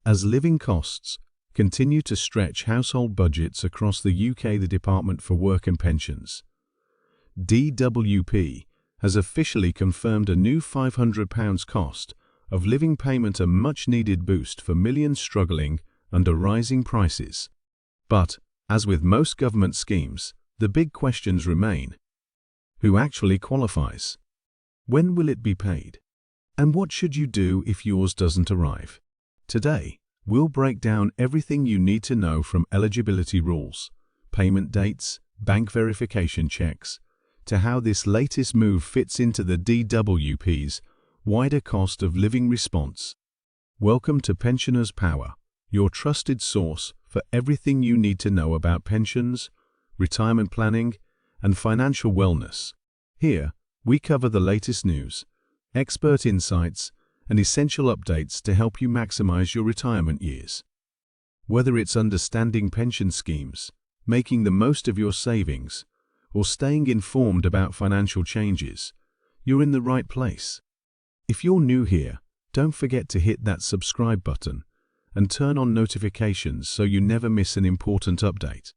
As living costs continue to stretch household budgets across the UK, the Department for Work and Pensions, DWP, has officially confirmed a new £500 cost of living payment, a much-needed boost for millions struggling under rising prices. But, as with most government schemes, the big questions remain. Who actually qualifies? When will it be paid? And what should you do if yours doesn't arrive? Today, we'll break down everything you need to know, from eligibility rules, payment dates, bank verification checks, to how this latest move fits into the DWP's wider cost of living response. Welcome to Pensioners Power, your trusted source for everything you need to know about pensions, retirement planning, and financial wellness. Here, we cover the latest news, expert insights, and essential updates to help you maximize your retirement years. Whether it's understanding pension schemes, making the most of your savings, or staying informed about financial changes, you're in the right place. If you're new here, don't forget to hit that subscribe button and turn on notifications so you never miss an important update.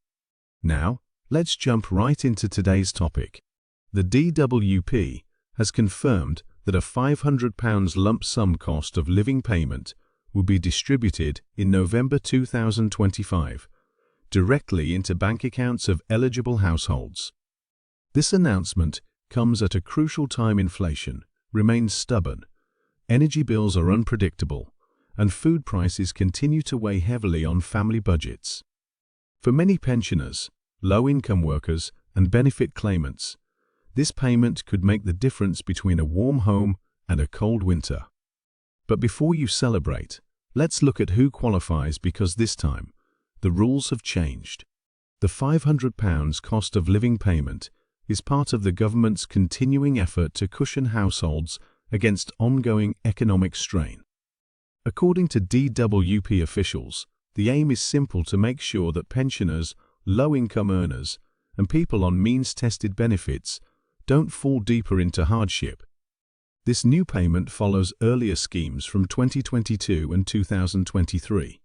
Now, let's jump right into today's topic. The DWP has confirmed that a £500 lump sum cost of living payment will be distributed in November 2025 directly into bank accounts of eligible households. This announcement comes at a crucial time. Inflation remains stubborn, energy bills are unpredictable, and food prices continue to weigh heavily on family budgets. For many pensioners, low-income workers, and benefit claimants, this payment could make the difference between a warm home and a cold winter. But before you celebrate, let's look at who qualifies, because this time, the rules have changed. The £500 cost of living payment is part of the government's continuing effort to cushion households against ongoing economic strain. According to DWP officials, the aim is simple: to make sure that pensioners, low-income earners, and people on means-tested benefits don't fall deeper into hardship. This new payment follows earlier schemes from 2022 and 2023.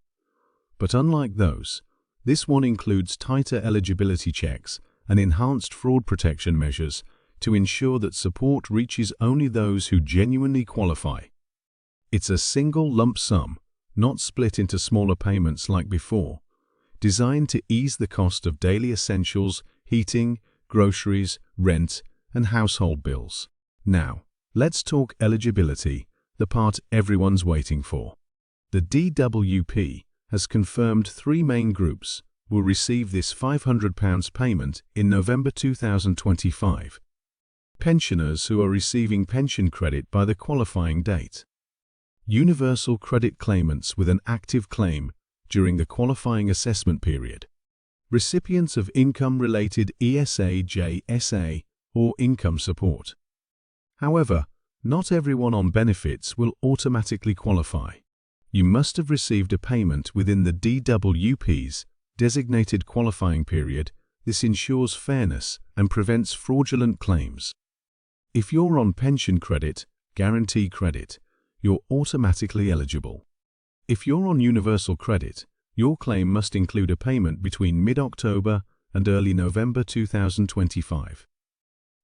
But unlike those, this one includes tighter eligibility checks and enhanced fraud protection measures to ensure that support reaches only those who genuinely qualify. It's a single lump sum, not split into smaller payments like before, designed to ease the cost of daily essentials, heating, groceries, rent, and household bills. Now, let's talk eligibility, the part everyone's waiting for. The DWP has confirmed 3 main groups will receive this £500 payment in November 2025. Pensioners who are receiving pension credit by the qualifying date. Universal credit claimants with an active claim during the qualifying assessment period. Recipients of income-related ESA, JSA, or income support. However, not everyone on benefits will automatically qualify. You must have received a payment within the DWP's designated qualifying period. This ensures fairness and prevents fraudulent claims. If you're on pension credit, guarantee credit, you're automatically eligible. If you're on universal credit, your claim must include a payment between mid-October and early November 2025.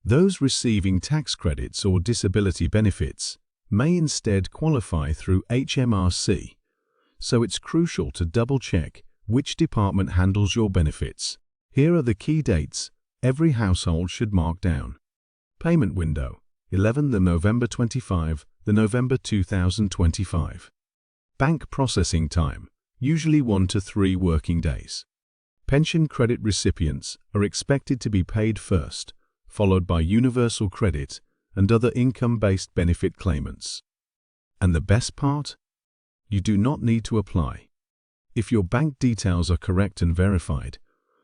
Those receiving tax credits or disability benefits may instead qualify through HMRC, so it's crucial to double-check which department handles your benefits. Here are the key dates every household should mark down. Payment window: 11 November 25, November 2025. Bank processing time: usually 1 to 3 working days. Pension credit recipients are expected to be paid first, followed by universal credit and other income-based benefit claimants. And the best part? You do not need to apply. If your bank details are correct and verified,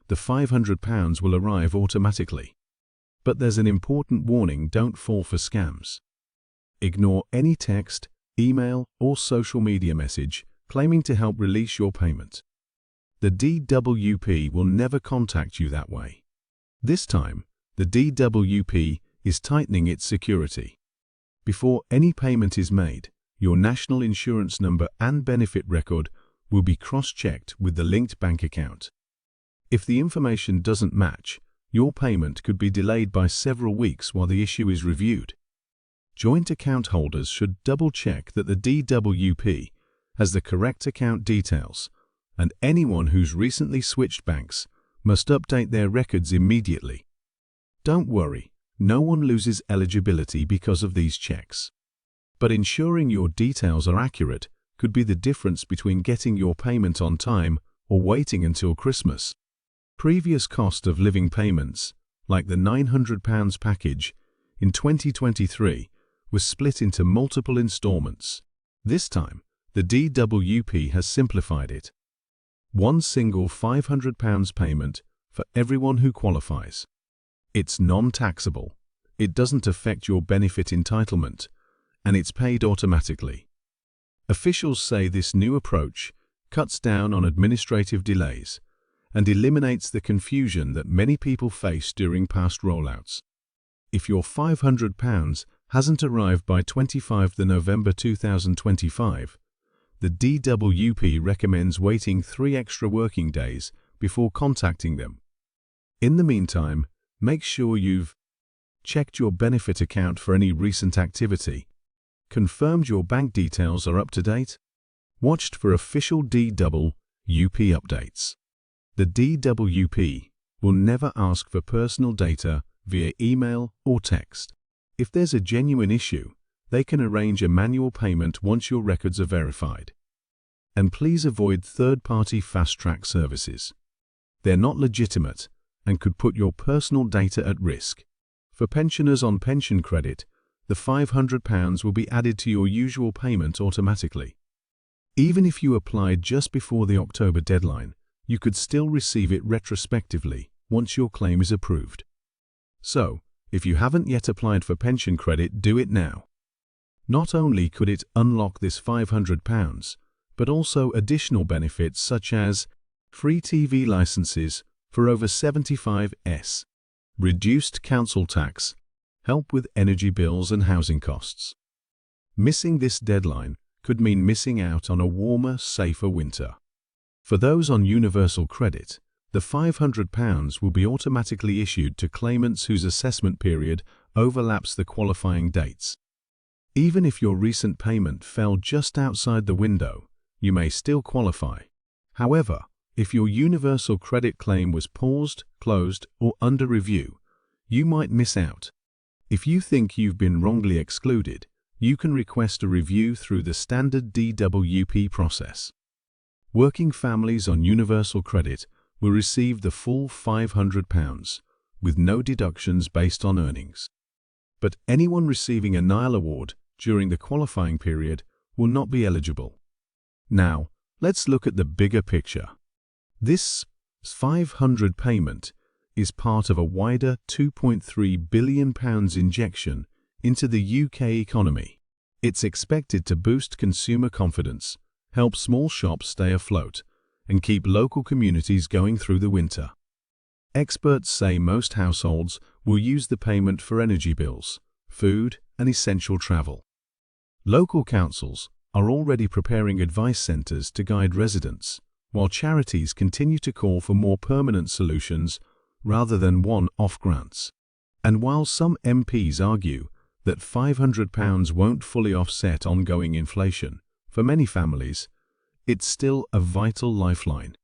the £500 will arrive automatically. But there's an important warning: don't fall for scams. Ignore any text, email, or social media message claiming to help release your payment. The DWP will never contact you that way. This time, the DWP is tightening its security. Before any payment is made, your national insurance number and benefit record will be cross-checked with the linked bank account. If the information doesn't match, your payment could be delayed by several weeks while the issue is reviewed. Joint account holders should double-check that the DWP has the correct account details, and anyone who's recently switched banks must update their records immediately. Don't worry, no one loses eligibility because of these checks. But ensuring your details are accurate could be the difference between getting your payment on time or waiting until Christmas. Previous cost of living payments, like the £900 package in 2023, was split into multiple installments. This time, the DWP has simplified it. One single £500 payment for everyone who qualifies. It's non-taxable, it doesn't affect your benefit entitlement, and it's paid automatically. Officials say this new approach cuts down on administrative delays and eliminates the confusion that many people face during past rollouts. If your £500 hasn't arrived by 25 November 2025, the DWP recommends waiting 3 extra working days before contacting them. In the meantime, make sure you've checked your benefit account for any recent activity, confirmed your bank details are up to date, watched for official DWP updates. The DWP will never ask for personal data via email or text. If there's a genuine issue, they can arrange a manual payment once your records are verified. And please avoid third-party fast-track services. They're not legitimate and could put your personal data at risk. For pensioners on pension credit, the £500 will be added to your usual payment automatically. Even if you applied just before the October deadline, you could still receive it retrospectively once your claim is approved. So, if you haven't yet applied for pension credit, do it now. Not only could it unlock this £500, but also additional benefits such as free TV licenses for over 75s, reduced council tax, help with energy bills and housing costs. Missing this deadline could mean missing out on a warmer, safer winter. For those on universal credit, the £500 will be automatically issued to claimants whose assessment period overlaps the qualifying dates. Even if your recent payment fell just outside the window, you may still qualify. However, if your universal credit claim was paused, closed, or under review, you might miss out. If you think you've been wrongly excluded, you can request a review through the standard DWP process. Working families on universal credit will receive the full £500, with no deductions based on earnings. But anyone receiving a NILE award during the qualifying period will not be eligible. Now, let's look at the bigger picture. This £500 payment is part of a wider £2.3 billion injection into the UK economy. It's expected to boost consumer confidence, help small shops stay afloat, and keep local communities going through the winter. Experts say most households will use the payment for energy bills, food, and essential travel. Local councils are already preparing advice centres to guide residents, while charities continue to call for more permanent solutions rather than one-off grants. And while some MPs argue that £500 won't fully offset ongoing inflation, for many families, it's still a vital lifeline.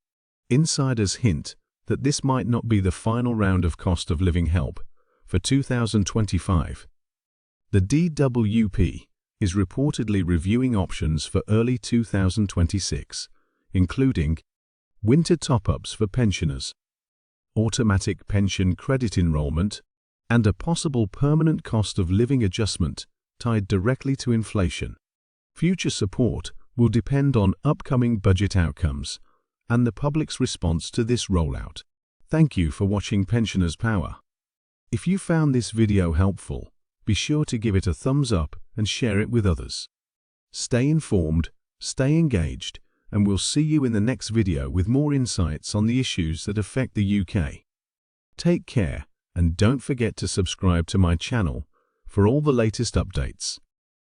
Insiders hint that this might not be the final round of cost of living help for 2025. The DWP is reportedly reviewing options for early 2026, including winter top-ups for pensioners, automatic pension credit enrollment, and a possible permanent cost of living adjustment tied directly to inflation. Future support will depend on upcoming budget outcomes and the public's response to this rollout. Thank you for watching Pensioners Power. If you found this video helpful, be sure to give it a thumbs up and share it with others. Stay informed, stay engaged, and we'll see you in the next video with more insights on the issues that affect the UK. Take care, and don't forget to subscribe to my channel for all the latest updates.